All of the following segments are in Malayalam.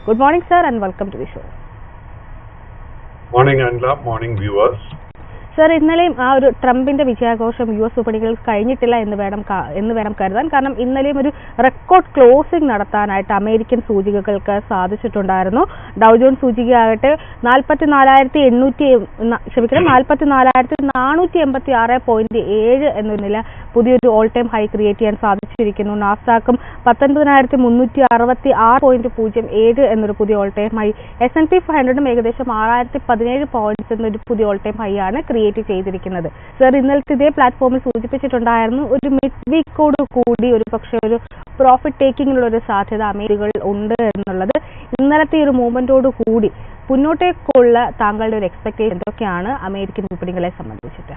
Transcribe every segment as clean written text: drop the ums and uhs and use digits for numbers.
Good morning, sir, and welcome to the show. Morning, Angela. Morning, viewers. Sir, ഇന്നലെയും ആ ഒരു ട്രംപിന്റെ വിജയാഘോഷം US വിപണികൾ കഴിഞ്ഞിട്ടില്ല എന്ന് വേണം കരുതാൻ. കാരണം ഇന്നലെയും ഒരു റെക്കോർഡ് ക്ലോസിംഗ് നടത്താനായിട്ട് അമേരിക്കൻ സൂചികകൾക്ക് സാധിച്ചിട്ടുണ്ടായിരുന്നു. ഡൗ ജോൺസ് സൂചികയാകട്ടെ 44,486.7 എന്നൊരു നില പുതിയൊരു ഓൾ ടൈം ഹൈ ക്രിയേറ്റ് ചെയ്യാൻ സാധിച്ചിരിക്കുന്നു. നാസ്ഡാക്കും 19,366.07 എന്നൊരു പുതിയ ഓൾ ടൈം ഹൈ. S&P 500 ഏകദേശം 6,017 പോയിന്റ്സ് എന്നൊരു പുതിയ ഓൾ ടൈം ഹൈ ആണ് ചെയ്തിരിക്കുന്നത്. സർ, ഇന്നലത്തെ ഇതേ പ്ലാറ്റ്ഫോമിൽ സൂചിപ്പിച്ചിട്ടുണ്ടായിരുന്നു ഒരു മിഡ് വീക്കോട് കൂടി ഒരു പക്ഷേ ഒരു പ്രോഫിറ്റ് ടേക്കിങ്ങിനുള്ള ഒരു സാധ്യത അമേരിക്കകൾ ഉണ്ട് എന്നുള്ളത്. ഇന്നലത്തെ ഒരു മൂവ്മെന്റോട് കൂടി മുന്നോട്ടേക്കുള്ള താങ്കളുടെ ഒരു എക്സ്പെക്ടേഷൻ എന്തൊക്കെയാണ് അമേരിക്കൻ വിപണികളെ സംബന്ധിച്ചിട്ട്?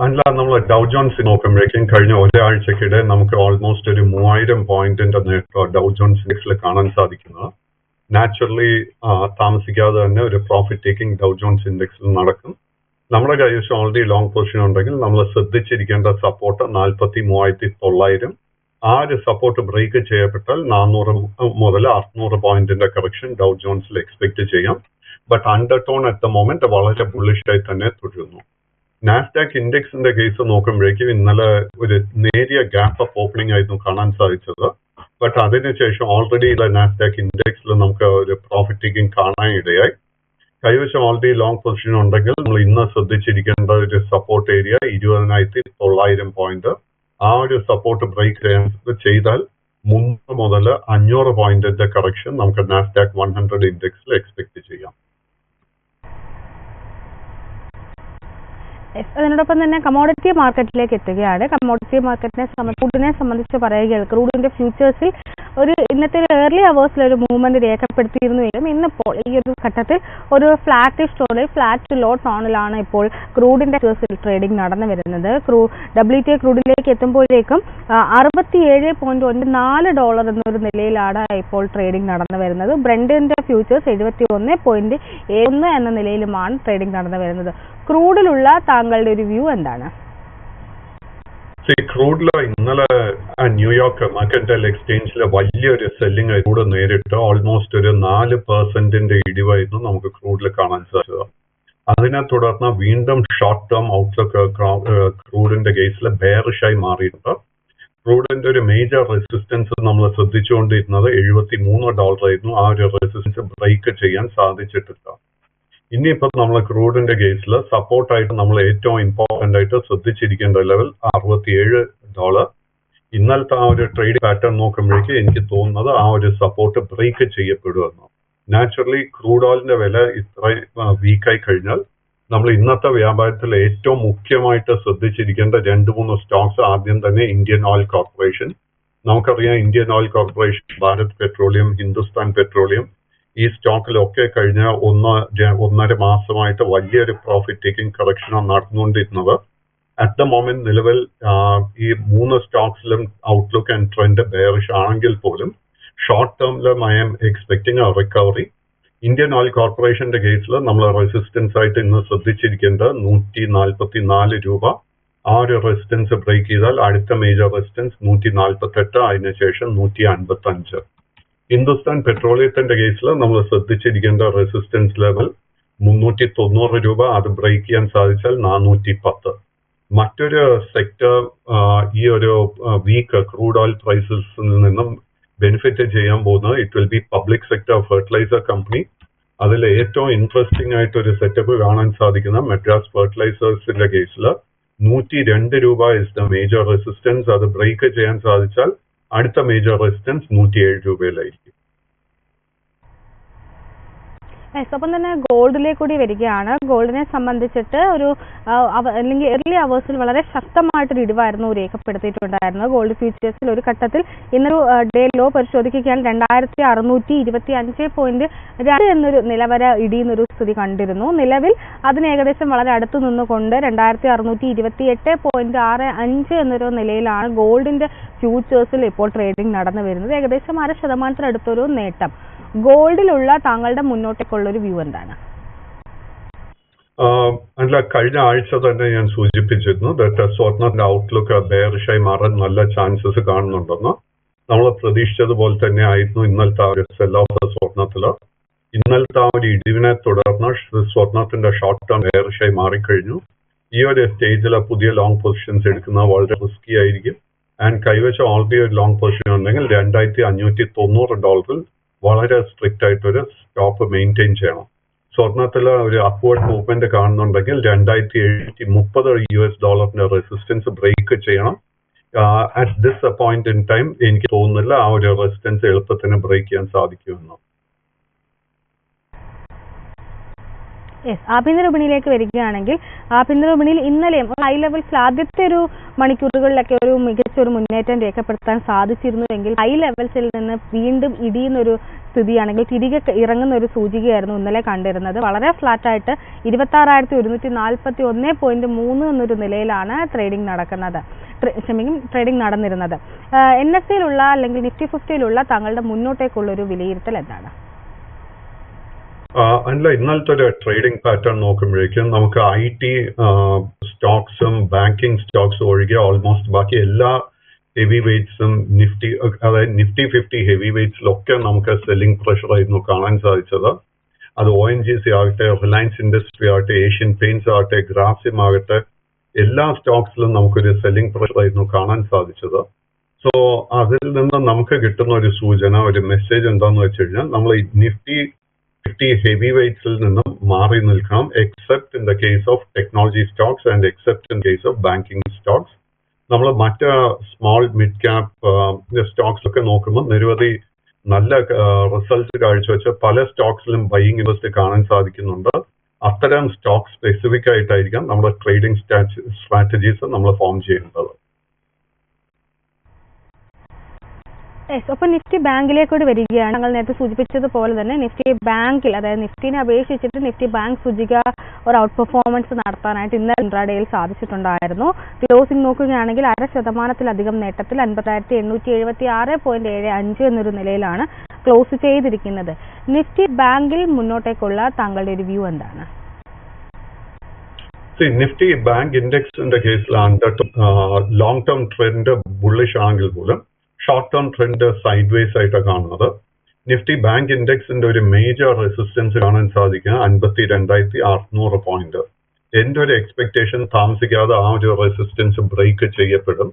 അല്ല, നമ്മൾ ഡൗ ജോൺസ് നോക്കുമ്പോഴേക്കും കഴിഞ്ഞ ഒരാഴ്ചക്കിടെ നമുക്ക് ഓൾമോസ്റ്റ് ഒരു 3000 പോയിന്റിന്റെ നേട്ടം ഡൗ ജോൺസ് ഇൻഡെക്സിൽ കാണാൻ സാധിക്കുന്നത്. നാച്ചുറലി താമസിക്കാതെ തന്നെ ഒരു പ്രോഫിറ്റ് ടേക്കിംഗ് ഡൗ ജോൺസ് ഇൻഡെക്സിൽ നടക്കും. നമ്മുടെ കൈവശം ഓൾറെഡി ലോങ് പൊസിഷൻ ഉണ്ടെങ്കിൽ നമ്മൾ ശ്രദ്ധിച്ചിരിക്കേണ്ട സപ്പോർട്ട് 43,900. ആ ഒരു സപ്പോർട്ട് ബ്രേക്ക് ചെയ്യപ്പെട്ടാൽ 400 മുതൽ 600 പോയിന്റിന്റെ കറക്ഷൻ ഡൗ ജോൺസിൽ എക്സ്പെക്ട് ചെയ്യാം. But undertone at the moment വളരെ ബുള്ളിഷായി തന്നെ തുടരുന്നു. നാസ്ഡാക്ക് ഇൻഡെക്സിന്റെ കേസ് നോക്കുമ്പോഴേക്കും ഇന്നലെ ഒരു നേരിയ ഗ്യാപ്പ് അപ്പ് ഓപ്പണിംഗ് ആയിരുന്നു കാണാൻ സാധിച്ചത്. ബട്ട് അതിനുശേഷം ഓൾറെഡി നാസ്ഡാക്ക് ഇൻഡെക്സിൽ നമുക്ക് ഒരു പ്രോഫിറ്റ് ടേക്കിംഗ് കാണാൻ ഇടയായി. കൈവശം ഓൾറെഡി ലോങ് പൊസിഷൻ ഉണ്ടെങ്കിൽ നമ്മൾ ഇന്ന് ശ്രദ്ധിച്ചിരിക്കേണ്ട ഒരു സപ്പോർട്ട് ഏരിയ 20,900 പോയിന്റ്. ആ ഒരു സപ്പോർട്ട് ബ്രേക്ക് ചെയ്താൽ 300 മുതൽ 500 പോയിന്റിന്റെ കറക്ഷൻ നമുക്ക് നാസ്ഡാക്ക് 100 ഇൻഡെക്സിൽ എക്സ്പെക്ട് ചെയ്യാം. അതിനോടൊപ്പം തന്നെ കമോഡിറ്റി മാർക്കറ്റിലേക്ക് എത്തുകയാണ്. കമോഡിറ്റി മാർക്കറ്റിനെ ക്രൂഡിനെ സംബന്ധിച്ച് പറയുകയാണ്. ക്രൂഡിന്റെ ഫ്യൂച്ചേഴ്സിൽ ഒരു ഇന്നത്തെ ഏർലി അവേഴ്സിൽ ഒരു മൂവ്മെന്റ് രേഖപ്പെടുത്തിയിരുന്നുവെങ്കിലും ഇന്നിപ്പോൾ ഈ ഒരു ഘട്ടത്തിൽ ഒരു ഫ്ലാറ്റിഷ് ടോണിൽ ഫ്ലാറ്റ് ലോ ടോണിലാണ് ഇപ്പോൾ ക്രൂഡിന്റെ ഫ്യൂച്ചേഴ്സിൽ ട്രേഡിംഗ് നടന്നു വരുന്നത്. WTI ക്രൂഡിലേക്ക് എത്തുമ്പോഴേക്കും $67.14 എന്നൊരു നിലയിലാണ് ഇപ്പോൾ ട്രേഡിംഗ് നടന്നു വരുന്നത്. ബ്രണ്ടിന്റെ ഫ്യൂച്ചേഴ്സ് 71.1 എന്ന നിലയിലുമാണ് ട്രേഡിംഗ് നടന്നു വരുന്നത്. ക്രൂഡിലുള്ള താങ്കളുടെ ഒരു വ്യൂ എന്താണ്? ക്രൂഡില് ഇന്നലെ ന്യൂയോർക്ക് മെർക്കന്റൈൽ എക്സ്ചേഞ്ചിലെ വലിയൊരു സെല്ലിംഗ് ക്രൂഡ് നേരിട്ട് ഓൾമോസ്റ്റ് ഒരു 4% ഇടിവായിരുന്നു നമുക്ക് ക്രൂഡിൽ കാണാൻ സാധിച്ചത്. അതിനെ തുടർന്ന് വീണ്ടും ഷോർട്ട് ടേം ഔട്ട്ലുക്ക് ക്രൂഡിന്റെ കേസിൽ ബെയറിഷായി മാറിയിട്ടുണ്ട്. ക്രൂഡിന്റെ ഒരു മേജർ റെസിസ്റ്റൻസ് നമ്മൾ ശ്രദ്ധിച്ചുകൊണ്ടിരുന്നത് $73 ആയിരുന്നു. ആ ഒരു റെസിസ്റ്റൻസ് ബ്രേക്ക് ചെയ്യാൻ സാധിച്ചിട്ടില്ല. ഇനിയിപ്പോൾ നമ്മൾ ക്രൂഡിന്റെ കേസിൽ സപ്പോർട്ടായിട്ട് നമ്മൾ ഏറ്റവും ഇമ്പോർട്ടന്റ് ആയിട്ട് ശ്രദ്ധിച്ചിരിക്കേണ്ട ലെവൽ $67. ഇന്നലത്തെ ആ ഒരു ട്രേഡ് പാറ്റേൺ നോക്കുമ്പോഴേക്ക് എനിക്ക് തോന്നുന്നത് ആ ഒരു സപ്പോർട്ട് ബ്രേക്ക് ചെയ്യപ്പെടുമെന്ന്. നാച്ചുറലി ക്രൂഡ് ഓയിലിന്റെ വില ഇത്ര വീക്കായി കഴിഞ്ഞാൽ നമ്മൾ ഇന്നത്തെ വ്യാപാരത്തിൽ ഏറ്റവും മുഖ്യമായിട്ട് ശ്രദ്ധിച്ചിരിക്കേണ്ട 2-3 സ്റ്റോക്സ്. ആദ്യം തന്നെ ഇന്ത്യൻ ഓയിൽ കോർപ്പറേഷൻ. നമുക്കറിയാം Indian Oil Corporation, Bharat Petroleum, Hindustan Petroleum, ഈ സ്റ്റോക്കിലൊക്കെ കഴിഞ്ഞ 1.5 മാസമായിട്ട് വലിയൊരു പ്രോഫിറ്റ് ടേക്കിംഗ് കറക്ഷനാണ് നടന്നുകൊണ്ടിരുന്നത്. അറ്റ് ദ മൊമെന്റ് നിലവിൽ ഈ 3 സ്റ്റോക്സിലും ഔട്ട്ലുക്ക് ആൻഡ് ട്രെൻഡ് ബെയറിഷ് ആണെങ്കിൽ പോലും ഷോർട്ട് ടേമിലും I'm expecting a recovery. Indian Oil കോർപ്പറേഷന്റെ കേസിൽ നമ്മൾ റെസിസ്റ്റൻസ് ആയിട്ട് ഇന്ന് ശ്രദ്ധിച്ചിരിക്കേണ്ടത് $144. ആ ഒരു റെസിസ്റ്റൻസ് ബ്രേക്ക് ചെയ്താൽ അടുത്ത മേജർ റെസിസ്റ്റൻസ് 148, അതിനുശേഷം 155. ഹിന്ദുസ്ഥാൻ പെട്രോളിയത്തിന്റെ കേസിൽ നമ്മൾ ശ്രദ്ധിച്ചിരിക്കേണ്ട റെസിസ്റ്റൻസ് ലെവൽ $390. അത് ബ്രേക്ക് ചെയ്യാൻ സാധിച്ചാൽ 410. മറ്റൊരു സെക്ടർ ഈ ഒരു വീക്ക് ക്രൂഡ് ഓയിൽ പ്രൈസസിൽ നിന്നും ബെനിഫിറ്റ് ചെയ്യാൻ പോകുന്നത് it will be public sector fertiliser company. അതിൽ ഏറ്റവും ഇൻട്രസ്റ്റിംഗ് ആയിട്ട് ഒരു സെറ്റപ്പ് കാണാൻ സാധിക്കുന്ന മദ്രാസ് ഫെർട്ടിലൈസേഴ്സിന്റെ കേസിൽ $102 ഇസ് ദ മേജർ റെസിസ്റ്റൻസ്. അത് ബ്രേക്ക് ചെയ്യാൻ സാധിച്ചാൽ അടുത്ത മേജർ റെസിസ്റ്റൻസ് $107. ഒപ്പം തന്നെ ഗോൾഡിലേക്ക് കൂടി വരികയാണ്. ഗോൾഡിനെ സംബന്ധിച്ചിട്ട് ഒരു അല്ലെങ്കിൽ ഏർലി അവേഴ്സിൽ വളരെ ശക്തമായിട്ടൊരു ഇടിവായിരുന്നു രേഖപ്പെടുത്തിയിട്ടുണ്ടായിരുന്നത്. ഗോൾഡ് ഫ്യൂച്ചേഴ്സിൽ ഒരു ഘട്ടത്തിൽ ഇന്നൊരു ഡേ ലോ പരിശോധിക്കുകയാണ് 2625.2 എന്നൊരു നിലവര ഇടിയുന്നൊരു സ്ഥിതി കണ്ടിരുന്നു. നിലവിൽ അതിന് ഏകദേശം വളരെ അടുത്ത് നിന്നുകൊണ്ട് 2628.65 എന്നൊരു നിലയിലാണ് ഗോൾഡിന്റെ ഫ്യൂച്ചേഴ്സിൽ ഇപ്പോൾ ട്രേഡിംഗ് നടന്നു വരുന്നത്. ഏകദേശം 0.5% നേട്ടം. ഗോൾഡിലുള്ള താങ്കളുടെ മുന്നോട്ടേക്കുള്ള ഒരു വ്യൂ എന്താണ്? അല്ല, കഴിഞ്ഞ ആഴ്ച തന്നെ ഞാൻ സൂചിപ്പിച്ചിരുന്നു സ്വർണ്ണത്തിന്റെ ഔട്ട്ലുക്ക് ബെയറിഷായി മാറാൻ നല്ല ചാൻസസ് കാണുന്നുണ്ടെന്ന്. നമ്മൾ പ്രതീക്ഷിച്ചതുപോലെ തന്നെ ആയിരുന്നു ഇന്നലത്തെ ആ ഒരു സെൽ ഓഫ് സ്വർണത്തില്. ഇന്നലത്തെ ആ ഒരു ഇടിവിനെ തുടർന്ന് സ്വർണത്തിന്റെ ഷോർട്ട് ടേം ബെയറിഷായി മാറിക്കഴിഞ്ഞു. ഈ ഒരു സ്റ്റേജിൽ പുതിയ ലോങ് പൊസിഷൻസ് എടുക്കുന്നത് വളരെ റിസ്കി ആയിരിക്കും. ആൻഡ് കൈവച്ച ഓൾറെഡി ഒരു ലോങ് പൊസിഷൻ ഉണ്ടെങ്കിൽ $2,590 വളരെ സ്ട്രിക്റ്റ് ആയിട്ടൊരു സ്റ്റോപ്പ് മെയിൻറ്റെയിൻ ചെയ്യണം. സ്വർണത്തിൽ ഒരു അപ്വേർഡ് മൂവ്മെന്റ് കാണുന്നുണ്ടെങ്കിൽ $2,730 റെസിസ്റ്റൻസ് ബ്രേക്ക് ചെയ്യണം. At this point in time എനിക്ക് തോന്നുന്നില്ല ആ ഒരു റെസിസ്റ്റൻസ് എളുപ്പത്തിന് ബ്രേക്ക് ചെയ്യാൻ സാധിക്കുമെന്ന്. ആഭ്യന്തര വിപണിയിലേക്ക് വരികയാണെങ്കിൽ ആഭ്യന്തര വിപണിയിൽ ഇന്നലെയും ഹൈ ലെവൽസിൽ ആദ്യത്തെ ഒരു മണിക്കൂറുകളിലൊക്കെ ഒരു മികച്ച ഒരു മുന്നേറ്റം രേഖപ്പെടുത്താൻ സാധിച്ചിരുന്നുവെങ്കിൽ ഹൈ ലെവൽസിൽ നിന്ന് വീണ്ടും ഇടിയുന്നൊരു സ്ഥിതിയാണെങ്കിൽ തിരികെ ഇറങ്ങുന്ന ഒരു സൂചികയായിരുന്നു ഇന്നലെ കണ്ടിരുന്നത്. വളരെ ഫ്ലാറ്റായിട്ട് 26,141.3 എന്നൊരു നിലയിലാണ് ട്രേഡിംഗ് നടന്നിരുന്നത്. NSEയിലുള്ള അല്ലെങ്കിൽ നിഫ്റ്റി 50യിലുള്ള താങ്കളുടെ മുന്നോട്ടേക്കുള്ള ഒരു വിലയിരുത്തൽ എന്താണ്? അല്ല, ഇന്നലത്തെ ഒരു ട്രേഡിംഗ് പാറ്റേൺ നോക്കുമ്പോഴേക്കും നമുക്ക് IT സ്റ്റോക്സും ബാങ്കിങ് സ്റ്റോക്സും ഒഴികെ ഓൾമോസ്റ്റ് ബാക്കി എല്ലാ ഹെവി വെയ്റ്റ്സും അതായത് നിഫ്റ്റി 50 ഹെവി വെയ്റ്റ്സിലൊക്കെ നമുക്ക് സെല്ലിംഗ് പ്രഷർ ആയിരുന്നു കാണാൻ സാധിച്ചത്. അത് ONGC ആകട്ടെ, റിലയൻസ് ഇൻഡസ്ട്രി ആകട്ടെ, ഏഷ്യൻ പെയിന്റ്സ് ആകട്ടെ, ഗ്രാസിം ആകട്ടെ, എല്ലാ സ്റ്റോക്സിലും നമുക്കൊരു സെല്ലിംഗ് പ്രഷർ ആയിരുന്നു കാണാൻ സാധിച്ചത്. സോ അതിൽ നിന്ന് നമുക്ക് കിട്ടുന്ന ഒരു സൂചന, ഒരു മെസ്സേജ് എന്താണെന്ന് വെച്ച് കഴിഞ്ഞാൽ നമ്മൾ നിഫ്റ്റി 50 ഹെവി വെയ്റ്റ്സിൽ നിന്നും മാറി നിൽക്കണം, except in the case of technology Stokes and except in case of banking Stokes. നമ്മൾ മറ്റ് സ്മോൾ മിഡ് ക്യാപ് സ്റ്റോക്സ് ഒക്കെ നോക്കുമ്പോൾ നിരവധി നല്ല റിസൾട്ട്സ് കാഴ്ചവെച്ച പല സ്റ്റോക്സിലും ബൈയിങ് ഇൻട്രസ്റ്റ് കാണാൻ സാധിക്കുന്നുണ്ട്. അത്തരം സ്റ്റോക്ക് സ്പെസിഫിക് ആയിട്ടായിരിക്കാം നമ്മുടെ ട്രേഡിംഗ് സ്ട്രാറ്റജീസ് നമ്മൾ ഫോം ചെയ്യേണ്ടത്. അപ്പോൾ നിഫ്റ്റി ബാങ്കിലേക്കൂടി വരികയാണ്. ഞങ്ങൾ നേരത്തെ സൂചിപ്പിച്ചതുപോലെ തന്നെ നിഫ്റ്റി ബാങ്കിൽ, അതായത് നിഫ്റ്റിനെ അപേക്ഷിച്ചിട്ട് നിഫ്റ്റി ബാങ്ക് സൂചിക ഒരു ഔട്ട് പെർഫോമൻസ് നടത്താനായിട്ട് ഇന്നലെ ഇൻട്രാഡേയിൽ സാധിച്ചിട്ടുണ്ടായിരുന്നു. ക്ലോസിംഗ് നോക്കുകയാണെങ്കിൽ 0.5% നേട്ടത്തിൽ 50,876.75 എന്നൊരു നിലയിലാണ് ക്ലോസ് ചെയ്തിരിക്കുന്നത്. നിഫ്റ്റി ബാങ്കിൽ മുന്നോട്ടേക്കുള്ള താങ്കളുടെ ഒരു വ്യൂ എന്താണ്? നിഫ്റ്റി ബാങ്ക് ഇൻഡെക്സിന്റെ കേസിലാണ് ലോങ് ടേം ട്രെൻഡ് ബുള്ളിഷ് ആണെങ്കിൽ പോലും short term trend side vase ആയിട്ടാണ് കാണുന്നത്. നിഫ്റ്റി ബാങ്ക് ഇൻഡെക്സിന്റെ ഒരു മേജർ റെസിസ്റ്റൻസ് കാണാൻ സാധിക്കുക 52,600 പോയിന്റ്. എന്റെ ഒരു എക്സ്പെക്ടേഷൻ താമസിക്കാതെ ആ ഒരു റെസിസ്റ്റൻസ് ബ്രേക്ക് ചെയ്യപ്പെടും.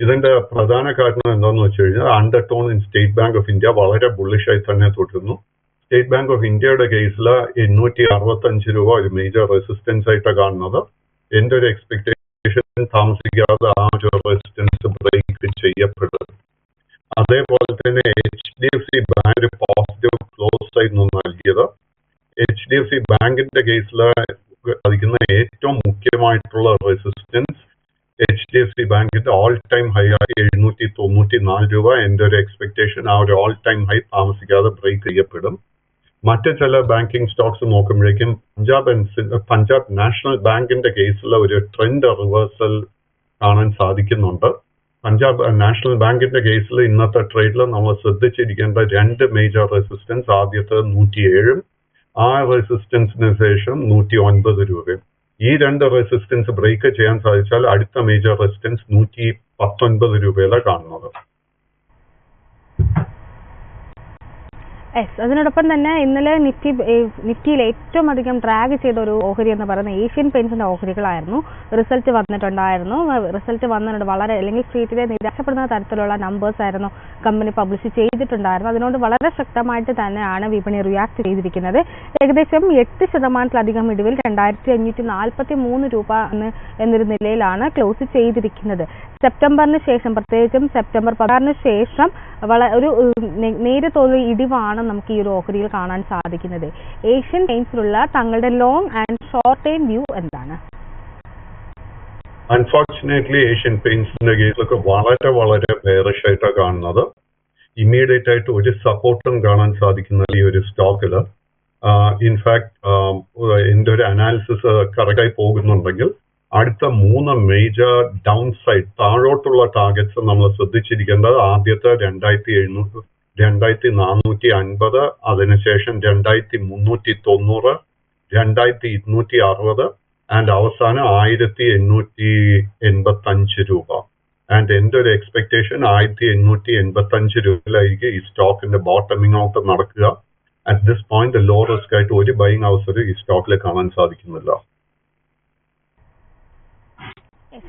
ഇതിന്റെ പ്രധാന കാരണം എന്താണെന്ന് വെച്ച് കഴിഞ്ഞാൽ undertone in state bank of India വളരെ ബുള്ളിഷ് ആയി തന്നെ തുടരുന്നു. സ്റ്റേറ്റ് ബാങ്ക് ഓഫ് ഇന്ത്യയുടെ കേസിൽ 865 രൂപ ഒരു മേജർ റെസിസ്റ്റൻസ് ആയിട്ടാണ് കാണുന്നത്. എന്റെ ഒരു എക്സ്പെക്ടേഷൻ താമസിക്കാതെ ആ ഒരു റെസിസ്റ്റൻസ് ബ്രേക്ക് ചെയ്യപ്പെടും. അതേപോലെ തന്നെ HDFC ബാങ്ക് ഒരു പോസിറ്റീവ് ക്ലോസ് ആയിരുന്നു നൽകിയത്. HDFC ബാങ്കിന്റെ കേസിൽ സാധിക്കുന്ന ഏറ്റവും മുഖ്യമായിട്ടുള്ള റെസിസ്റ്റൻസ് HDFC ബാങ്കിന്റെ ഓൾ ടൈം ഹൈ ആയി 794 രൂപ. എന്റെ ഒരു എക്സ്പെക്ടേഷൻ ആ ഒരു ഓൾ ടൈം ഹൈ താമസിക്കാതെ ബ്രേക്ക് ചെയ്യപ്പെടും. മറ്റ് ചില ബാങ്കിങ് സ്റ്റോക്സ് നോക്കുമ്പോഴേക്കും പഞ്ചാബ് നാഷണൽ ബാങ്കിന്റെ കേസിൽ ഒരു ട്രെൻഡ് റിവേഴ്സൽ കാണാൻ സാധിക്കുന്നുണ്ട്. പഞ്ചാബ് നാഷണൽ ബാങ്കിന്റെ കേസിൽ ഇന്നത്തെ ട്രേഡിൽ നമ്മൾ ശ്രദ്ധിച്ചിരിക്കേണ്ട 2 മേജർ റെസിസ്റ്റൻസ്. ആദ്യത്തെ 107, ആ റെസിസ്റ്റൻസിന് ശേഷം 109 രൂപയും. ഈ 2 റെസിസ്റ്റൻസ് ബ്രേക്ക് ചെയ്യാൻ സാധിച്ചാൽ അടുത്ത മേജർ റെസിസ്റ്റൻസ് 119 രൂപയിലാണ് കാണുന്നത്. അതിനോടൊപ്പം തന്നെ ഇന്നലെ നിഫ്റ്റിയിൽ ഏറ്റവും അധികം ഡ്രാഗ് ചെയ്ത ഒരു ഓഹരി എന്ന് പറയുന്നത് ഏഷ്യൻ പെയിന്റ്സിന്റെ ഓഹരികളായിരുന്നു. റിസൾട്ട് വന്നിട്ടുണ്ടായിരുന്നു. റിസൾട്ട് വന്നിട്ടുണ്ട് വളരെ, അല്ലെങ്കിൽ സ്ട്രീറ്റിലെ നിരാശപ്പെടുന്ന തരത്തിലുള്ള നമ്പേഴ്സ് ആയിരുന്നു കമ്പനി പബ്ലിഷ് ചെയ്തിട്ടുണ്ടായിരുന്നു. അതിനോട് വളരെ ശക്തമായിട്ട് തന്നെയാണ് വിപണി റിയാക്ട് ചെയ്തിരിക്കുന്നത്. ഏകദേശം 8% ഇടിവിൽ 2,543 രൂപ എന്നൊരു നിലയിലാണ് ക്ലോസ് ചെയ്തിരിക്കുന്നത്. സെപ്റ്റംബറിന് ശേഷം, പ്രത്യേകിച്ചും സെപ്റ്റംബർ 16 ശേഷം ഒരു നേരിയ തോതിൽ ഇടിവാണ് നമുക്ക് ഈ ഒരു ഓഹരിയിൽ കാണാൻ സാധിക്കുന്നത്. ഏഷ്യൻ പെയിന്റ്സിലുള്ള തങ്ങളുടെ long and short time view എന്താണ്? അൺഫോർച്ചുനേറ്റ്ലി ഏഷ്യൻ പെയിന്റ്സിന്റെ കേസിലൊക്കെ വളരെ ബെയറിഷ് ആയിട്ടാണ് കാണുന്നത്. ഇമ്മീഡിയറ്റ് ആയിട്ട് ഒരു സപ്പോർട്ടും കാണാൻ സാധിക്കുന്ന ഈ ഒരു സ്റ്റോക്കില്. ഇൻഫാക്ട് എന്റെ ഒരു അനാലിസിസ് കറക്റ്റായി പോകുന്നുണ്ടെങ്കിൽ അടുത്ത 3 മേജർ ഡൗൺ സൈഡ് താഴോട്ടുള്ള ടാർഗറ്റ്സ് നമ്മൾ ശ്രദ്ധിച്ചിരിക്കേണ്ടത് ആദ്യത്തെ 2,450, അതിനുശേഷം 2,390, 2,260 ആൻഡ് അവസാനം 1,885 രൂപ. ആൻഡ് എൻ്റെ ഒരു എക്സ്പെക്ടേഷൻ 1885 രൂപയിലായിരിക്കും ഈ സ്റ്റോക്കിന്റെ ബോട്ടമിംഗ് ഔട്ട് നടക്കുക. At this point low risk ആയിട്ട് ഒരു ബൈങ് അവസരം ഈ സ്റ്റോക്കിൽ കാണാൻ സാധിക്കുന്നില്ല.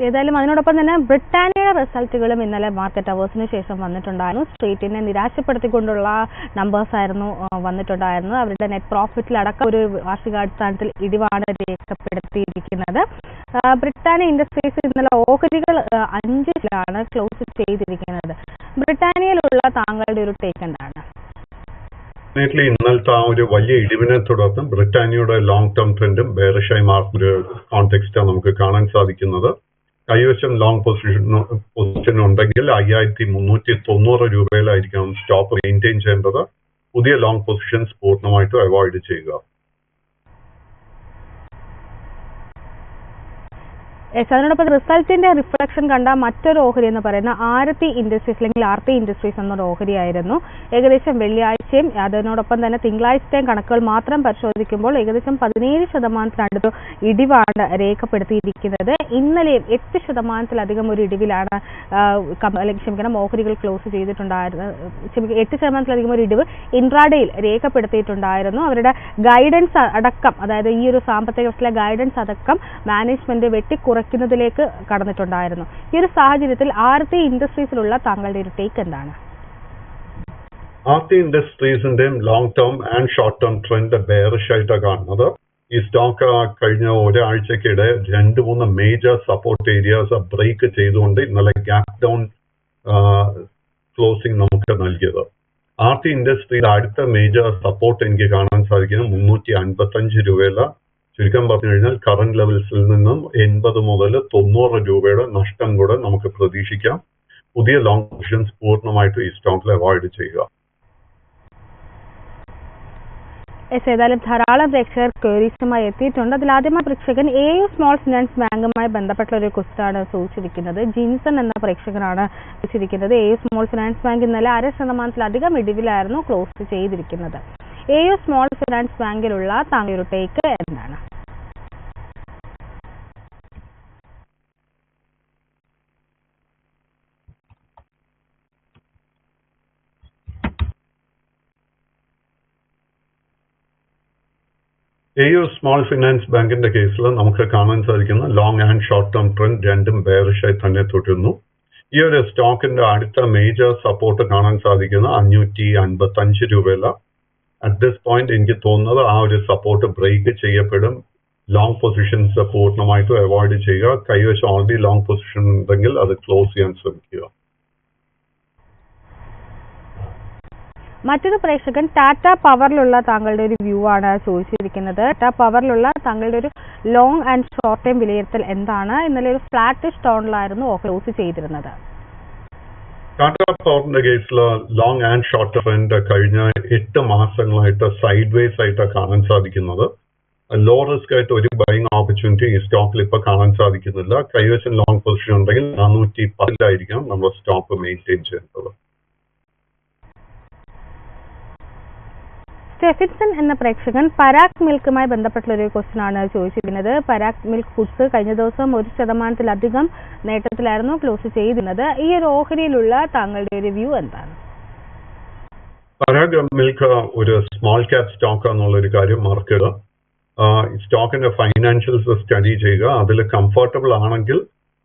ഏതായാലും അതിനോടൊപ്പം തന്നെ ബ്രിട്ടാനിയയുടെ റിസൾട്ടുകളും ഇന്നലെ മാർക്കറ്റ് അവേഴ്സിന് ശേഷം വന്നിട്ടുണ്ടായിരുന്നു. സ്ട്രീറ്റിനെ നിരാശപ്പെടുത്തിക്കൊണ്ടുള്ള നമ്പേഴ്സ് ആയിരുന്നു വന്നിട്ടുണ്ടായിരുന്നത്. അവരുടെ നെറ്റ് പ്രോഫിറ്റിലടക്കം ഒരു വാർഷികാടിസ്ഥാനത്തിൽ ഇടിവാണ് രേഖപ്പെടുത്തിയിരിക്കുന്നത്. ബ്രിട്ടാനിയ ഇൻഡസ്ട്രീസ് ഇന്നലെ ഓഹരികൾ 5 ക്ലോസ് ചെയ്തിരിക്കുന്നത്. ബ്രിട്ടാനിയയിലുള്ള താങ്കളുടെ ഒരു ടേക്ക് എന്താണ്? ഇന്നലത്തെ ആ ഒരു വലിയ ഇടിവിനെ തുടർന്ന് ബ്രിട്ടാനിയയുടെ ലോങ് ടേം ട്രെൻഡും ബെയറിഷായി മാറുന്ന ഒരു കോണ്ടെക്സ്റ്റാണ് നമുക്ക് കാണാൻ സാധിക്കുന്നത്. കൈവശം ലോങ് പൊസിഷൻ ഉണ്ടെങ്കിൽ 5390 രൂപയിലായിരിക്കണം സ്റ്റോപ്പ് മെയിൻറ്റെയിൻ ചെയ്യേണ്ടത്. പുതിയ ലോങ് പൊസിഷൻസ് പൂർണ്ണമായിട്ടും അവോയ്ഡ് ചെയ്യുക. അതിനോടൊപ്പം റിസൾട്ടിന്റെ റിഫ്ലക്ഷൻ കണ്ട മറ്റൊരു ഓഹരി എന്ന് പറയുന്ന ആരതി ഇൻഡസ്ട്രീസ് അല്ലെങ്കിൽ ആർത്തി ഇൻഡസ്ട്രീസ് എന്നൊരു ഓഹരിയായിരുന്നു. ഏകദേശം വെള്ളിയാഴ്ചയും അതിനോടൊപ്പം തന്നെ തിങ്കളാഴ്ചത്തെയും കണക്കുകൾ മാത്രം പരിശോധിക്കുമ്പോൾ ഏകദേശം 17% ഇടിവാണ് രേഖപ്പെടുത്തിയിരിക്കുന്നത്. ഇന്നലെയും 8% ഒരു ഇടിവിലാണ് ഓഹരികൾ ക്ലോസ് ചെയ്തിട്ടുണ്ടായിരുന്നത്. 8% ഒരു ഇടിവ് ഇൻട്രാഡേയിൽ രേഖപ്പെടുത്തിയിട്ടുണ്ടായിരുന്നു. അവരുടെ ഗൈഡൻസ് അടക്കം, അതായത് ഈ ഒരു സാമ്പത്തിക വർഷത്തിലെ ഗൈഡൻസ് അടക്കം മാനേജ്മെന്റ് കുറയ്ക്കുന്നതിലേക്ക് കടന്നിട്ടുണ്ടായിരുന്നു. ഈ ഒരു സാഹചര്യത്തിൽ ആർത്തി ഇൻഡസ്ട്രീസിലുള്ള താങ്കളുടെ ഒരു ടേക്ക് എന്താണ്? ആർത്തി ഇൻഡസ്ട്രീസിന്റെയും long term and short term trend bearish ആയിട്ടാണ് കാണുന്നത്. ഈ സ്റ്റോക്ക് കഴിഞ്ഞ ഒരാഴ്ചക്കിടെ 2-3 മേജർ സപ്പോർട്ട് ഏരിയാസ് ബ്രേക്ക് ചെയ്തുകൊണ്ട് ഇന്നലെ ഗ്യാപ് ഡൗൺ ക്ലോസിംഗ് നമുക്ക് നൽകിയത്. ആർത്തി ഇൻഡസ്ട്രിയുടെ അടുത്ത മേജർ സപ്പോർട്ട് എനിക്ക് കാണാൻ സാധിക്കുന്നത് 355 രൂപയില. ചുരുക്കം പറഞ്ഞു കഴിഞ്ഞാൽ കറന്റ് ലെവൽസിൽ നിന്നും 80 മുതൽ 90 രൂപയുടെ നഷ്ടം കൂടെ നമുക്ക് പ്രതീക്ഷിക്കാം. പുതിയ ലോങ് പൊസിഷൻസ് പൂർണ്ണമായിട്ടും ഈ സ്റ്റോക്കിൽ അവോയ്ഡ് ചെയ്യുക. ഏതായാലും ധാരാളം പ്രേക്ഷകർ ക്വയറീസുമായി എത്തിയിട്ടുണ്ട്. അതിൽ ആദ്യമായി പ്രേക്ഷകൻ AU സ്മോൾ ഫിനാൻസ് ബാങ്കുമായി ബന്ധപ്പെട്ട ഒരു ക്വസ്റ്റ്യനാണ് ചോദിച്ചിരിക്കുന്നത്. ജിൻസൺ എന്ന പ്രേക്ഷകനാണ് ചോദിച്ചിരിക്കുന്നത്. AU സ്മോൾ ഫിനാൻസ് ബാങ്ക് ഇന്നലെ 0.5% ഇടിവിലായിരുന്നു ക്ലോസ് ചെയ്തിരിക്കുന്നത്. AU സ്മോൾ ഫിനാൻസ് ബാങ്കിലുള്ള താങ്കളുടെ ഒരു ടേക്ക് എന്താണ്? AU സ്മോൾ ഫിനാൻസ് ബാങ്കിന്റെ കേസിൽ നമുക്ക് കാണാൻ സാധിക്കുന്ന long and short term trend രണ്ടും ബെയറിഷായി തന്നെ തുടരുന്നു. ഈ ഒരു സ്റ്റോക്കിന്റെ അടുത്ത മേജർ സപ്പോർട്ട് കാണാൻ സാധിക്കുന്ന 555 രൂപയില. അറ്റ് ദിസ് പോയിന്റ് എനിക്ക് തോന്നുന്നത് ആ ഒരു സപ്പോർട്ട് ബ്രേക്ക് ചെയ്യപ്പെടും. ലോങ് പൊസിഷൻസ് പൂർണ്ണമായിട്ടും അവോയ്ഡ് ചെയ്യുക. കൈവശം ഓൾറെഡി ലോങ് പൊസിഷൻ ഉണ്ടെങ്കിൽ അത് ക്ലോസ് ചെയ്യാൻ ശ്രമിക്കുക. മറ്റൊരു പ്രേക്ഷകൻ ടാറ്റ പവറിലുള്ള താങ്കളുടെ ഒരു വ്യൂ ആണ് ചോദിച്ചിരിക്കുന്നത്. ടാറ്റ പവറിലുള്ള താങ്കളുടെ ഒരു ലോങ് ആൻഡ് ഷോർട്ട് ടൈം വിലയിരുത്തൽ എന്താണ്? ഇന്നലെ ഒരു ഫ്ലാറ്റിഷ് ടോണിലായിരുന്നു ക്ലോസ് ചെയ്തിരുന്നത്. ടാറ്റ പവറിന്റെ കേസിൽ ലോങ് ആൻഡ് ഷോർട്ട് ട്രെൻഡ് കഴിഞ്ഞ 8 മാസങ്ങളായിട്ട് സൈഡ് വേസ് ആയിട്ടാണ് കാണാൻ സാധിക്കുന്നത്. ലോ റിസ്ക് ആയിട്ട് ഒരു ബൈങ് ഓപ്പർച്യൂണിറ്റി ഈ സ്റ്റോക്കിൽ ഇപ്പൊ കാണാൻ സാധിക്കുന്നില്ല. കൈവശം ലോങ് പൊസിഷൻ ഉണ്ടെങ്കിൽ 410 നമ്മൾ സ്റ്റോക്ക് മെയിൻറ്റെയിൻ ചെയ്യേണ്ടത്. സ്റ്റെഫിൻസൺ എന്ന പ്രേക്ഷകൻ പരാഗ് മിൽക്കുമായി ബന്ധപ്പെട്ടുള്ള ഒരു ക്വസ്റ്റ്യൻ ആണ് ചോദിച്ചിരിക്കുന്നത്. പരാഗ് മിൽക്ക് ഫുഡ്സ് കഴിഞ്ഞ ദിവസം 1% നേട്ടത്തിലായിരുന്നു ക്ലോസ് ചെയ്തിരുന്നത്. ഈ ഒരു ഓഹരിയിലുള്ള താങ്കളുടെ ഒരു വ്യൂ എന്താണ്? പരാഗ് മിൽക്ക് ഒരു സ്മോൾ ക്യാപ് സ്റ്റോക്ക് എന്നുള്ള ഒരു കാര്യം മറക്കുക. സ്റ്റോക്കിന്റെ ഫൈനാൻഷ്യൽസ് സ്റ്റഡി ചെയ്യുക. അതിൽ കംഫർട്ടബിൾ ആണെങ്കിൽ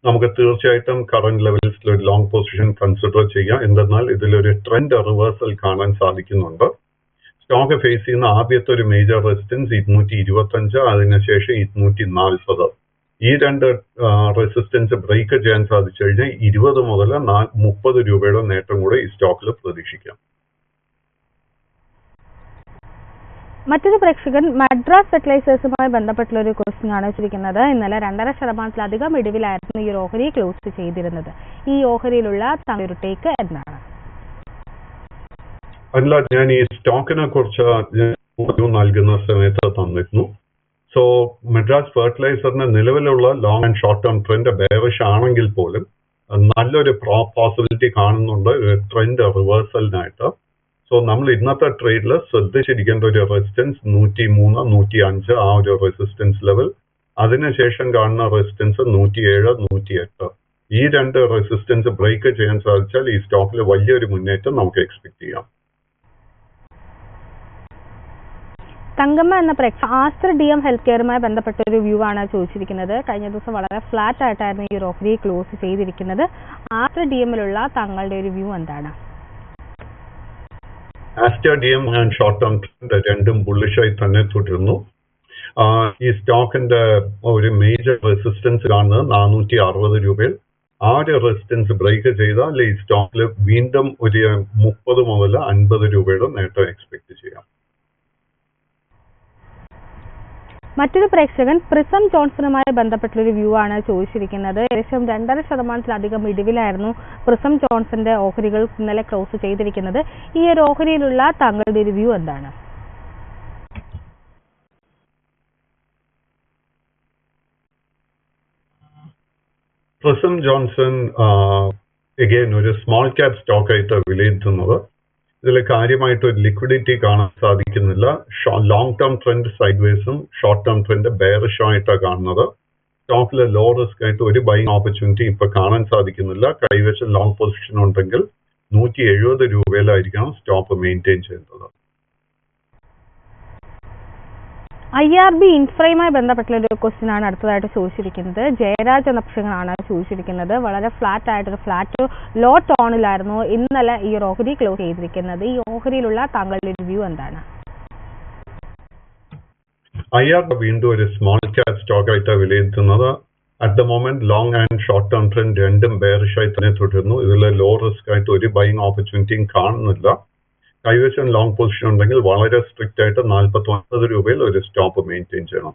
നമുക്ക് തീർച്ചയായിട്ടും കറന്റ് ലെവൽസിൽ ഒരു ലോങ് പൊസിഷൻ കൺസിഡർ ചെയ്യാം. എന്തെന്നാൽ ഇതിലൊരു ട്രെൻഡ് റിവേഴ്സൽ കാണാൻ സാധിക്കുന്നുണ്ട്. സ്റ്റോക്ക് ഫേസ് ചെയ്യുന്ന ആദ്യത്തെ ഒരു മേജർ റെസിസ്റ്റൻസ് 225, അതിനുശേഷം 240. ഈ 2 റെസിസ്റ്റൻസ് ബ്രേക്ക് ചെയ്യാൻ സാധിച്ചു കഴിഞ്ഞാൽ 20 മുതൽ 30 രൂപയുടെ നേട്ടം കൂടെ ഈ സ്റ്റോക്കിൽ പ്രതീക്ഷിക്കാം. മറ്റൊരു പ്രേക്ഷകൻ മദ്രാസ് ഫെർട്ടിലൈസേഴ്സുമായി ബന്ധപ്പെട്ടുള്ള ഒരു ക്വസ്റ്റ്യൻ ആണ് ചോദിക്കുന്നത്. ഇന്നലെ 2.5% ഇടിവിലായിരുന്നു ഈ ഒരു ഓഹരി ക്ലോസ് ചെയ്തിരുന്നത്. ഈ ഓഹരിയിലുള്ള താങ്കളുടെ ഒരു ടേക്ക് എന്താണ്? അല്ല, ഞാൻ ഈ സ്റ്റോക്കിനെ കുറിച്ച് നൽകുന്ന സമയത്ത് തന്നിരുന്നു. സോ മദ്രാസ് ഫെർട്ടിലൈസറിന് നിലവിലുള്ള long and short term trend bearish ആണെങ്കിൽ പോലും നല്ലൊരു പോസിബിലിറ്റി കാണുന്നുണ്ട് ട്രെൻഡ് റിവേഴ്സലിനായിട്ട്. സോ നമ്മൾ ഇന്നത്തെ ട്രേഡിൽ ശ്രദ്ധിച്ചിരിക്കേണ്ട ഒരു റെസിസ്റ്റൻസ് 103, 105 ആ ഒരു റെസിസ്റ്റൻസ് ലെവൽ. അതിനുശേഷം കാണുന്ന റെസിസ്റ്റൻസ് 107, 108. ഈ രണ്ട് റെസിസ്റ്റൻസ് ബ്രേക്ക് ചെയ്യാൻ സാധിച്ചാൽ ഈ സ്റ്റോക്കിൽ വലിയൊരു മുന്നേറ്റം നമുക്ക് എക്സ്പെക്ട് ചെയ്യാം. തങ്കമ്മ എന്ന ആസ്റ്റർ DM ഹെൽത്ത് കെയറുമായി ബന്ധപ്പെട്ട ഒരു വ്യൂ ആണ് ചോദിച്ചിരിക്കുന്നത്. കഴിഞ്ഞ ദിവസം വളരെ ഫ്ലാറ്റ് ആയിട്ടായിരുന്നു ഈ ഓഹരി ക്ലോസ് ചെയ്തിരിക്കുന്നത്. ആസ്റ്റർ DMലുള്ള താങ്കളുടെ ഒരു വ്യൂ എന്താണ്? Aster DM and short term trend രണ്ടും ബുള്ളിഷായി തന്നെ തുടരുന്നു. ഈ സ്റ്റോക്കിന്റെ ഒരു മേജർ റെസിസ്റ്റൻസ് കാണുന്നത് 460 രൂപയിൽ. ആ ഒരു റെസിസ്റ്റൻസ് ബ്രേക്ക് ചെയ്താൽ ഈ സ്റ്റോക്കിൽ വീണ്ടും ഒരു 30 മുതൽ 50 രൂപയുടെ നേട്ടം എക്സ്പെക്ട് ചെയ്യാം. മറ്റൊരു പ്രേക്ഷകൻ പ്രിസം ജോൺസണുമായി ബന്ധപ്പെട്ടൊരു വ്യൂ ആണ് ചോദിച്ചിരിക്കുന്നത്. ഏകദേശം 2.5% ഇടിവിലായിരുന്നു പ്രിസം ജോൺസന്റെ ഓഹരികൾ ഇന്നലെ ക്ലോസ് ചെയ്തിരിക്കുന്നത്. ഈ ഒരു ഓഹരിയിലുള്ള താങ്കളുടെ ഒരു വ്യൂ എന്താണ്? പ്രിസം ജോൺസൺ എഗെയിൻ ഒരു സ്മോൾ ക്യാപ് സ്റ്റോക്ക് ആയിട്ട് വിലയിരുത്തുന്നത്. ഇതിൽ കാര്യമായിട്ട് ഒരു ലിക്വിഡിറ്റി കാണാൻ സാധിക്കുന്നില്ല. ലോങ് ടേം ട്രെൻഡ് സൈഡ്വേസും ഷോർട്ട് ടേം ട്രെൻഡ് ബെയറിഷ് ആയിട്ടാണ് കാണുന്നത്. സ്റ്റോക്കിൽ ലോ റിസ്ക് ആയിട്ട് ഒരു ബൈങ് ഓപ്പർച്യൂണിറ്റി ഇപ്പൊ കാണാൻ സാധിക്കുന്നില്ല. കൈവശം ലോങ് പൊസിഷൻ ഉണ്ടെങ്കിൽ 170 രൂപയിലായിരിക്കണം സ്റ്റോപ്പ് മെയിൻറ്റെയിൻ ചെയ്യുന്നത്. IRB ഇൻഫ്രയുമായി ബന്ധപ്പെട്ടുള്ള ഒരു ക്വസ്റ്റ്യൻ ആണ് അടുത്തതായിട്ട് ചോദിച്ചിരിക്കുന്നത്. ജയരാജ് എന്ന പ്രേക്ഷകനാണ് ചോദിച്ചിരിക്കുന്നത്. വളരെ ഫ്ലാറ്റ് ആയിട്ടൊരു ഫ്ലാറ്റ് ലോ ടോണിലായിരുന്നു ഇന്നലെ ഈ ഓഹരി ക്ലോസ് ചെയ്തിരിക്കുന്നത്. ഈ ഓഹരിയിലുള്ള താങ്കളുടെ റിവ്യൂ എന്താണ്? IRB വീണ്ടും ഒരു സ്മോൾ ക്യാപ് സ്റ്റോക്ക് ആയിട്ടാണ് വിലയിരുത്തുന്നത്. At the moment long and short term trend രണ്ടും ബെയറിഷ് ആയി തന്നെ തുടരുന്നു. ഇതിൽ ലോ റിസ്ക് ആയിട്ട് ഒരു ബൈങ് ഓപ്പർച്യൂണിറ്റിയും കാണുന്നില്ല. കൈവശം ലോങ് പൊസിഷൻ ഉണ്ടെങ്കിൽ വളരെ സ്ട്രിക്റ്റ് ആയിട്ട് 49 രൂപയിൽ ഒരു സ്റ്റോപ്പ് മെയിൻറ്റെയിൻ ചെയ്യണം.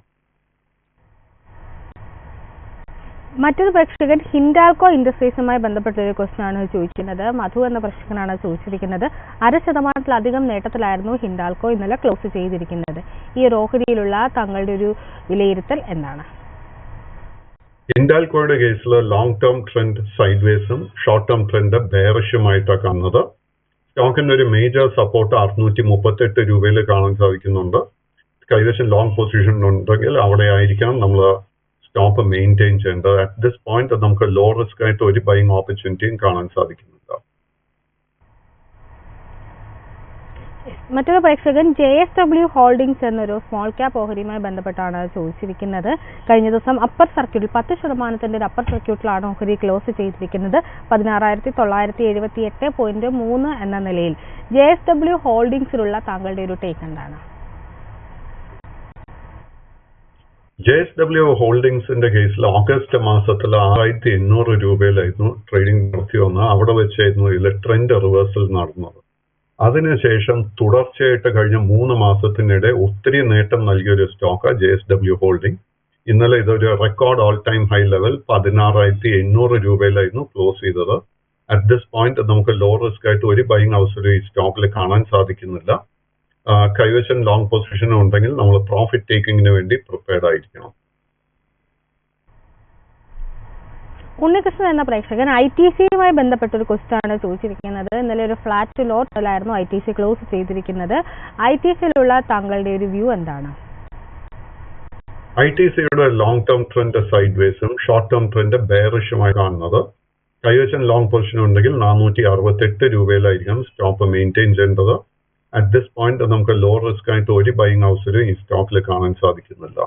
മറ്റൊരു പ്രേക്ഷകൻ ഹിൻഡാൽകോ ഇൻഡസ്ട്രീസുമായി ബന്ധപ്പെട്ട ഒരു ക്വസ്റ്റ്യൻ ആണ് ചോദിക്കുന്നത്. മധു എന്ന പ്രേക്ഷകനാണ് ചോദിച്ചിരിക്കുന്നത്. 0.5% നേട്ടത്തിലായിരുന്നു ഹിൻഡാൽകോ ഇന്നലെ ക്ലോസ് ചെയ്തിരിക്കുന്നത്. ഈ ഓഹരിയിലുള്ള താങ്കളുടെ ഒരു വിലയിരുത്തൽ എന്താണ്? ഹിൻഡാൽകോയുടെ കേസിൽ ലോങ് ടേം ട്രെൻഡ് സൈഡ്വേസും ഷോർട്ട് ടേം ട്രെൻഡ് ബെയറിഷുമായിട്ടാണ് കാണുന്നത്. സ്റ്റോക്കിന്റെ ഒരു മേജർ സപ്പോർട്ട് 638 രൂപയിൽ കാണാൻ സാധിക്കുന്നുണ്ട്. കൈവശം ലോങ് പൊസിഷൻ ഉണ്ടെങ്കിൽ അവിടെ ആയിരിക്കണം നമ്മൾ സ്റ്റോപ്പ് മെയിൻറ്റെയിൻ ചെയ്യേണ്ടത്. അറ്റ് ദിസ് പോയിന്റ് നമുക്ക് ലോ റിസ്ക് ആയിട്ട് ഒരു ബൈങ് ഓപ്പർച്യൂണിറ്റിയും കാണാൻ സാധിക്കുന്നില്ല. മറ്റൊരു പ്രേക്ഷകൻ JSW ഹോൾഡിംഗ്സ് എന്നൊരു സ്മോൾ ക്യാപ് ഓഹരിയുമായി ബന്ധപ്പെട്ടാണ് ചോദിച്ചിരിക്കുന്നത്. കഴിഞ്ഞ ദിവസം അപ്പർ സർക്യൂട്ടിൽ 10% ഒരു അപ്പർ സർക്യൂട്ടിലാണ് ഓഹരി ക്ലോസ് ചെയ്തിരിക്കുന്നത്. 16,978.3 എന്ന നിലയിൽ JSW ഹോൾഡിംഗ്സിലുള്ള താങ്കളുടെ ഒരു ടേക്ക് എന്താണ്? JSW ഹോൾഡിംഗ്സിന്റെ കേസിൽ ഓഗസ്റ്റ് മാസത്തിൽ 6,800 രൂപയിലായിരുന്നു ട്രേഡിംഗ് നടത്തി വന്നത്. അവിടെ വെച്ചായിരുന്നു ഇതിലെ ട്രെൻഡ് റിവേഴ്സൽ നടന്നത്. അതിനുശേഷം തുടർച്ചയായിട്ട് കഴിഞ്ഞ 3 മാസത്തിനിടെ ഒത്തിരി നേട്ടം നൽകിയ ഒരു സ്റ്റോക്ക് JSW ഹോൾഡിംഗ്. ഇന്നലെ ഇതൊരു record all time high level 16,800 രൂപയിലായിരുന്നു ക്ലോസ് ചെയ്തത്. അറ്റ് ദിസ് പോയിന്റ് നമുക്ക് ലോ റിസ്ക് ആയിട്ട് ഒരു ബൈങ് അവസരം ഈ സ്റ്റോക്കിൽ കാണാൻ സാധിക്കുന്നില്ല. കൈവശം ലോങ് പൊസിഷൻ ഉണ്ടെങ്കിൽ നമ്മൾ പ്രോഫിറ്റ് ടേക്കിങ്ങിന് വേണ്ടി പ്രിപ്പയർഡ് ആയിരിക്കണം. ഉണ്ണികൃഷ്ണൻ എന്ന പ്രേക്ഷകൻ ITCയുമായി ബന്ധപ്പെട്ട ഒരു ക്വസ്റ്റ്യൻ ആണ് ചോദിച്ചിരിക്കുന്നത്. ഇന്നലെ ഒരു ഫ്ലാറ്റ് ലോട്ടിലായിരുന്നു ITC ക്ലോസ് ചെയ്തിരിക്കുന്നത്. ITCയിലുള്ള താങ്കളുടെ ഒരു വ്യൂ എന്താണ്? ITCയുടെ ലോങ് ടേം ട്രെൻഡ് സൈഡ്വേസും ഷോർട്ട് ടേം ട്രെൻഡ് ബെയറിഷുമായി കാണുന്നത്. കൈവശം ലോങ് പൊസിഷൻ ഉണ്ടെങ്കിൽ 468 രൂപയിലായിരിക്കണം സ്റ്റോപ്പ് മെയിൻറ്റെയിൻ ചെയ്യേണ്ടത്. അറ്റ് ദിസ് പോയിന്റ് നമുക്ക് ലോ റിസ്ക് ആയിട്ട് ഒരു ബൈങ് അവസരം ഈ സ്റ്റോക്കിൽ കാണാൻ സാധിക്കുന്നില്ല.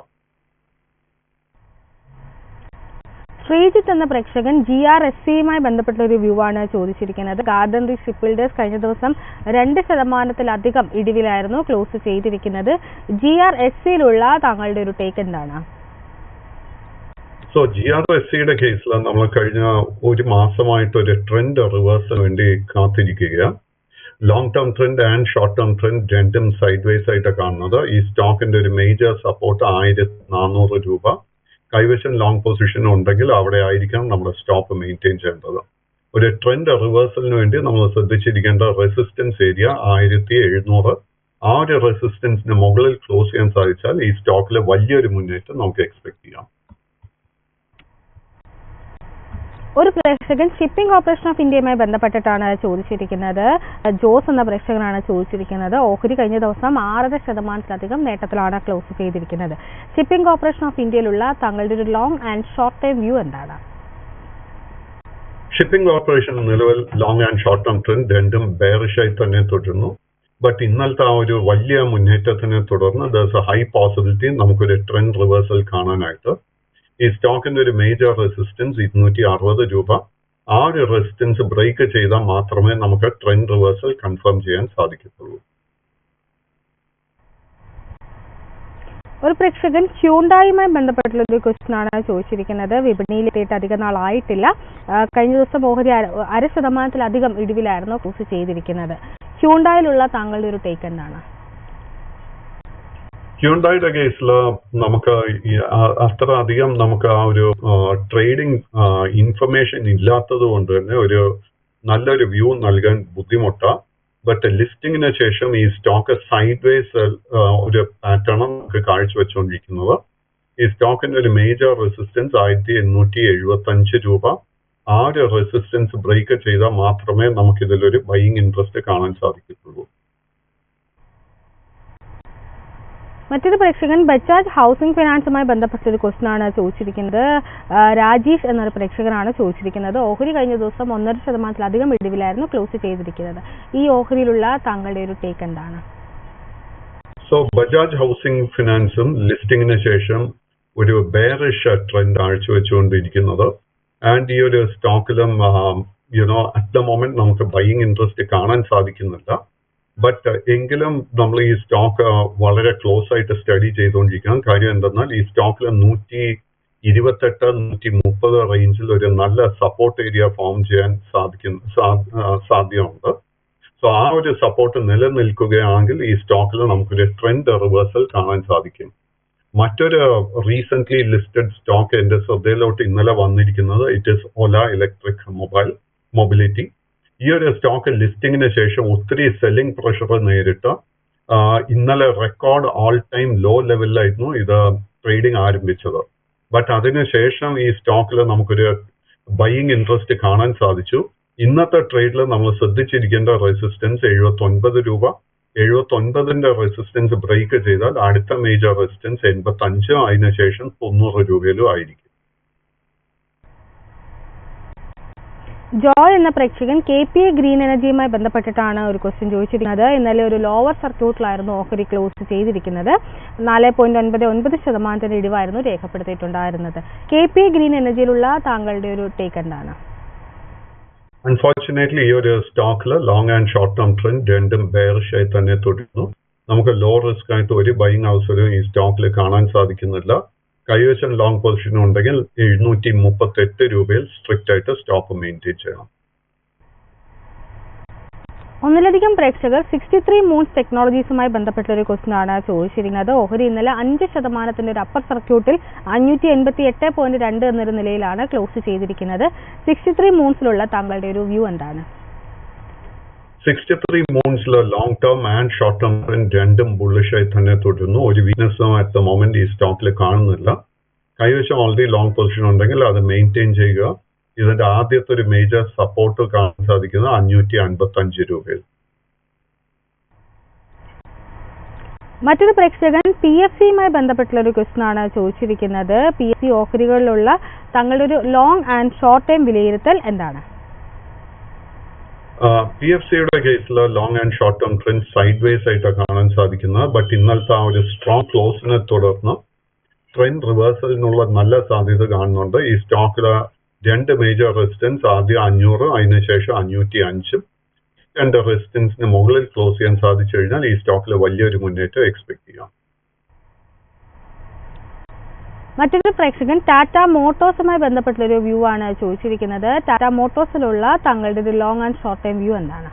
ശ്രീജിത്ത് എന്ന പ്രേക്ഷകൻ GRSCയുമായി ബന്ധപ്പെട്ട ഒരു വ്യൂ ആണ് ചോദിച്ചിരിക്കുന്നത്. ഗാർഡൻ റീച്ച് ഷിപ്പിൽഡേഴ്സ് കഴിഞ്ഞ ദിവസം 2%-ലധികം ഇടിവിലായിരുന്നു ക്ലോസ് ചെയ്തിരിക്കുന്നത്. GRSCയിലുള്ള താങ്കളുടെ ഒരു ടേക്ക് എന്താണ്? GRSCയുടെ കേസിൽ നമ്മൾ കഴിഞ്ഞ ഒരു മാസമായിട്ട് ഒരു ട്രെൻഡ് റിവേഴ്സിന് വേണ്ടി കാത്തിരിക്കുകയാണ്. Long term trend and short term trend രണ്ടും സൈഡ്വേസ് ആയിട്ട് കാണുന്നത്. ഈ സ്റ്റോക്കിന്റെ ഒരു മേജർ സപ്പോർട്ട് 1,400 രൂപ. കൈവശം ലോങ് പൊസിഷൻ ഉണ്ടെങ്കിൽ അവിടെ ആയിരിക്കണം നമ്മുടെ സ്റ്റോപ്പ് മെയിൻറ്റെയിൻ ചെയ്യേണ്ടത്. ഒരു ട്രെൻഡ് റിവേഴ്സലിന് വേണ്ടി നമ്മൾ ശ്രദ്ധിച്ചിരിക്കേണ്ട റെസിസ്റ്റൻസ് ഏരിയ 1,700. ആ ഒരു റെസിസ്റ്റൻസിന് മുകളിൽ ക്ലോസ് ചെയ്യാൻ സാധിച്ചാൽ ഈ സ്റ്റോക്കിൽ വലിയൊരു മുന്നേറ്റം നമുക്ക് എക്സ്പെക്ട് ചെയ്യാം. ഒരു പ്രേക്ഷകൻ ഷിപ്പിംഗ് കോർപ്പറേഷൻ ഓഫ് ഇന്ത്യയുമായി ബന്ധപ്പെട്ടിട്ടാണ് ചോദിച്ചിരിക്കുന്നത്. ജോസ് എന്ന പ്രേക്ഷകനാണ് ചോദിച്ചിരിക്കുന്നത്. ഓഹരി കഴിഞ്ഞ ദിവസം 6%-ലധികം നേട്ടത്തിലാണ് ക്ലോസ് ചെയ്തിരിക്കുന്നത്. ഷിപ്പിംഗ് കോർപ്പറേഷൻ ഓഫ് ഇന്ത്യയിലുള്ള താങ്കളുടെ ഒരു long and short time view എന്താണ്? ഷിപ്പിംഗ് കോർപ്പറേഷൻ നിലവിൽ long and short term trend രണ്ടും ബെയറിഷായി തന്നെ തുടരുന്നു. ബട്ട് ഇന്നലത്തെ ആ ഒരു വലിയ മുന്നേറ്റത്തിനെ തുടർന്ന് ദർസ് എ ഹൈ പോസിബിലിറ്റി നമുക്കൊരു ട്രെൻഡ് റിവേഴ്സൽ കാണാനായിട്ട്. ഈ സ്റ്റോക്കിന്റെ ഒരു മേജർ റെസിസ്റ്റൻസ് 260 രൂപ. ആ ഒരു റെസിസ്റ്റൻസ് ബ്രേക്ക് ചെയ്താൽ മാത്രമേ നമുക്ക് ട്രെൻഡ് റിവേഴ്സൽ കൺഫേം ചെയ്യാൻ സാധിക്കത്തുള്ളൂ. ഒരു പ്രേക്ഷകൻ ഹ്യൂണ്ടായുമായി ബന്ധപ്പെട്ടുള്ള ഒരു ക്വസ്റ്റ്യൻ ആണ് ചോദിച്ചിരിക്കുന്നത്. വിപണിയിലെത്തിയിട്ട് അധിക നാളായിട്ടില്ല. കഴിഞ്ഞ ദിവസം ഓഹരി 0.5% ഇടിവിലായിരുന്നു ക്ലോസ് ചെയ്തിരിക്കുന്നത്. ഹ്യൂണ്ടായിലുള്ള താങ്കളുടെ ഒരു ടേക്ക് എന്താണ്? ഹ്യൂണ്ടായുടെ കേസിൽ നമുക്ക് അത്ര അധികം നമുക്ക് ആ ഒരു ട്രേഡിംഗ് ഇൻഫർമേഷൻ ഇല്ലാത്തത് കൊണ്ട് തന്നെ ഒരു നല്ലൊരു വ്യൂ നൽകാൻ ബുദ്ധിമുട്ടാണ്. ബട്ട് ലിസ്റ്റിങ്ങിന് ശേഷം ഈ സ്റ്റോക്ക് സൈഡ് വേസ് ഒരു പാറ്റേൺ നമുക്ക് കാഴ്ചവെച്ചുകൊണ്ടിരിക്കുന്നത്. ഈ സ്റ്റോക്കിന്റെ ഒരു മേജർ റെസിസ്റ്റൻസ് 1875 രൂപ. ആ ഒരു റെസിസ്റ്റൻസ് ബ്രേക്ക് ചെയ്താൽ മാത്രമേ നമുക്ക് ഇതിലൊരു ബൈയിങ് ഇൻട്രസ്റ്റ് കാണാൻ സാധിക്കത്തുള്ളൂ. മറ്റൊരു പ്രേക്ഷകൻ ബജാജ് ഹൗസിംഗ് ഫിനാൻസുമായി ബന്ധപ്പെട്ടൊരു ക്വസ്റ്റ്യൻ ആണ് ചോദിച്ചിരിക്കുന്നത്. രാജേഷ് എന്നൊരു പ്രേക്ഷകനാണ് ചോദിച്ചിരിക്കുന്നത്. ഓഹരി കഴിഞ്ഞ ദിവസം 1.5% ഇടിവിലായിരുന്നു ക്ലോസ് ചെയ്തിരിക്കുന്നത്. ഈ ഓഹരിയിലുള്ള താങ്കളുടെ ഒരു ടേക്ക് എന്താണ്? സോ ബജാജ് ഹൗസിംഗ് ഫിനാൻസും ലിസ്റ്റിംഗിന് ശേഷം ഒരു ബെയറിഷ് ട്രെൻഡ് കാഴ്ചവെച്ചുകൊണ്ടിരിക്കുന്നത്. ആൻഡ് ഈ ഒരു സ്റ്റോക്കിലും അറ്റ് ദ മൊമെന്റ് നമുക്ക് ബൈയിങ് ഇൻട്രസ്റ്റ് കാണാൻ സാധിക്കുന്നില്ല. ബട്ട് എങ്കിലും നമ്മൾ ഈ സ്റ്റോക്ക് വളരെ ക്ലോസ് ആയിട്ട് സ്റ്റഡി ചെയ്തുകൊണ്ടിരിക്കണം. കാര്യം എന്തെന്നാൽ ഈ സ്റ്റോക്കിൽ 128-130 റേഞ്ചിൽ ഒരു നല്ല സപ്പോർട്ട് ഏരിയ ഫോം ചെയ്യാൻ സാധ്യതയുണ്ട്. സോ ആ ഒരു സപ്പോർട്ട് നിലനിൽക്കുകയാണെങ്കിൽ ഈ സ്റ്റോക്കിൽ നമുക്കൊരു ട്രെൻഡ് റിവേഴ്സൽ കാണാൻ സാധിക്കും. മറ്റൊരു റീസെന്റ് ലിസ്റ്റഡ് സ്റ്റോക്ക് എന്റെ ശ്രദ്ധയിലോട്ട് ഇന്നലെ വന്നിരിക്കുന്നത് it is Ola electric mobility. ഈ ഒരു സ്റ്റോക്ക് ലിസ്റ്റിംഗിന് ശേഷം ഒത്തിരി സെല്ലിംഗ് പ്രഷർ നേരിട്ട് ഇന്നലെ റെക്കോർഡ് ഓൾ ടൈം ലോ ലെവലിലായിരുന്നു ഇത് ട്രേഡിംഗ് ആരംഭിച്ചത്. ബട്ട് അതിനുശേഷം ഈ സ്റ്റോക്കിൽ നമുക്കൊരു ബൈയിങ് ഇൻട്രസ്റ്റ് കാണാൻ സാധിച്ചു. ഇന്നത്തെ ട്രേഡിൽ നമ്മൾ ശ്രദ്ധിച്ചിരിക്കേണ്ട റെസിസ്റ്റൻസ് 79 രൂപ. 79ന്റെ റെസിസ്റ്റൻസ് ബ്രേക്ക് ചെയ്താൽ അടുത്ത മേജർ റെസിസ്റ്റൻസ് 85, അതിനുശേഷം 90 രൂപയിലും ആയിരിക്കും. ജോയ് എന്ന പ്രേക്ഷകൻ KPA ഗ്രീൻ എനർജിയുമായി ബന്ധപ്പെട്ടിട്ടാണ് ഒരു ക്വസ്റ്റ്യൻ ചോദിച്ചിരിക്കുന്നത്. ഇന്നലെ ഒരു ലോവർ സർക്യൂട്ടിലായിരുന്നു ഓഹരി ക്ലോസ് ചെയ്തിരിക്കുന്നത്. 4.99% ഇടിവായിരുന്നു രേഖപ്പെടുത്തിയിട്ടുണ്ടായിരുന്നത്. KPA ഗ്രീൻ എനർജിയിലുള്ള താങ്കളുടെ ഒരു ടേക്ക് എന്താണ്? അൺഫോർച്ചുനേറ്റ്ലി ഈ ഒരു സ്റ്റോക്കിൽ long and short term trend രണ്ടും ബെയറിഷ് ആയി തന്നെ തുടരുന്നു. നമുക്ക് ലോ റിസ്ക് ആയിട്ട് ഒരു ബൈയിങ് അവസരവും ഈ സ്റ്റോക്കിൽ കാണാൻ സാധിക്കുന്നില്ല. കൈവശം ലോങ് പൊസിഷൻ ഉണ്ടെങ്കിൽ 738 രൂപയിൽ സ്ട്രിക്റ്റ് ആയിട്ട് സ്റ്റോപ്പ് മെയിൻറ്റെയിൻ ചെയ്യണം. ഒന്നിലധികം പ്രേക്ഷകർ 63 മൂൺസ് ടെക്നോളജീസുമായി ബന്ധപ്പെട്ട ഒരു ക്വസ്റ്റ്യൻ ആണ് ചോദിച്ചിരിക്കുന്നത്. ഓഹരി ഇന്നലെ 5% ഒരു അപ്പർ സർക്യൂട്ടിൽ 588.2 എന്നൊരു നിലയിലാണ് ക്ലോസ് ചെയ്തിരിക്കുന്നത്. 63 മൂൺസിലുള്ള താങ്കളുടെ ഒരു വ്യൂ എന്താണ്? 63 മൂൺസിലെ long term and short term trend രണ്ടും ബുള്ളിഷ് ആയി തന്നെ തുടരുന്നു. ഒരു വീക്ക്നെസ്സും അറ്റ് ദ മൊമെന്റ് ഈ സ്റ്റോക്കിൽ കാണുന്നില്ല. കൈവശം ഓൾറെഡി ലോങ് പൊസിഷൻ ഉണ്ടെങ്കിൽ അത് മെയിൻറ്റെയിൻ ചെയ്യുക. ഇതിന്റെ ആദ്യത്തെ ഒരു മേജർ സപ്പോർട്ട് കാണാൻ സാധിക്കുന്നത് 555 രൂപയിൽ. മറ്റൊരു പ്രേക്ഷകൻ PFCയുമായി ബന്ധപ്പെട്ടുള്ള ഒരു ക്വസ്റ്റ്യൻ ആണ് ചോദിച്ചിരിക്കുന്നത്. PFC ഓഹരികളിലുള്ള തങ്ങളുടെ ഒരു ലോങ് ആൻഡ് ഷോർട്ട് ടൈം വിലയിരുത്തൽ എന്താണ്? PFCയുടെ കേസിൽ long and short term trend side vase ആയിട്ടാണ് കാണാൻ സാധിക്കുന്നത്. ബട്ട് ഇന്നലത്തെ ആ ഒരു സ്ട്രോങ് ക്ലോസിനെ തുടർന്ന് ട്രെൻഡ് റിവേഴ്സലിനുള്ള നല്ല സാധ്യത കാണുന്നുണ്ട്. ഈ സ്റ്റോക്കിൽ രണ്ട് മേജർ റെസിസ്റ്റൻസ്, ആദ്യം 500, അതിനുശേഷം 505. രണ്ട് റെസിസ്റ്റൻസിന് മുകളിൽ ക്ലോസ് ചെയ്യാൻ സാധിച്ചു കഴിഞ്ഞാൽ ഈ സ്റ്റോക്കിൽ വലിയൊരു മുന്നേറ്റം എക്സ്പെക്ട് ചെയ്യാം. മറ്റൊരു പ്രേക്ഷകൻ ടാറ്റ മോട്ടോഴ്സുമായി ബന്ധപ്പെട്ടുള്ളൊരു വ്യൂ ആണ് ചോദിച്ചിരിക്കുന്നത്. ടാറ്റ മോട്ടോഴ്സിലുള്ള താങ്കളുടെ ഒരു long and short time view എന്താണ്?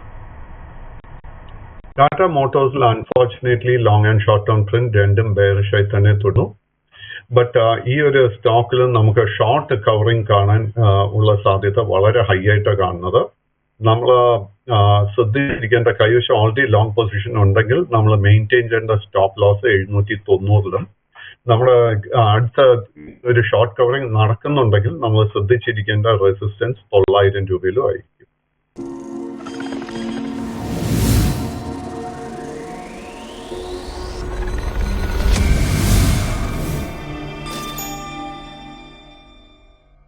ടാറ്റ മോട്ടോഴ്സിൽ unfortunately long and short term trend രണ്ടും ബെയറിഷ് ആയി തന്നെ തുടരും. ബട്ട് ഈ ഒരു സ്റ്റോക്കിൽ നമുക്ക് ഷോർട്ട് കവറിംഗ് കാണാൻ ഉള്ള സാധ്യത വളരെ ഹൈ ആയിട്ടാണ് കാണുന്നത്. നമ്മൾ ശ്രദ്ധിച്ചിരിക്കേണ്ട, കൈവശം ഓൾറെഡി ലോങ് പൊസിഷൻ ഉണ്ടെങ്കിൽ നമ്മൾ മെയിൻറ്റെയിൻ ചെയ്യേണ്ട സ്റ്റോപ്പ് ലോസ് 790. നമ്മുടെ അടുത്ത ഒരു ഷോർട്ട് കവറിംഗ് നടക്കുന്നുണ്ടെങ്കിൽ നമ്മൾ ശ്രദ്ധിച്ചിരിക്കേണ്ട റെസിസ്റ്റൻസ് 900 രൂപയിലും ആയിരിക്കും.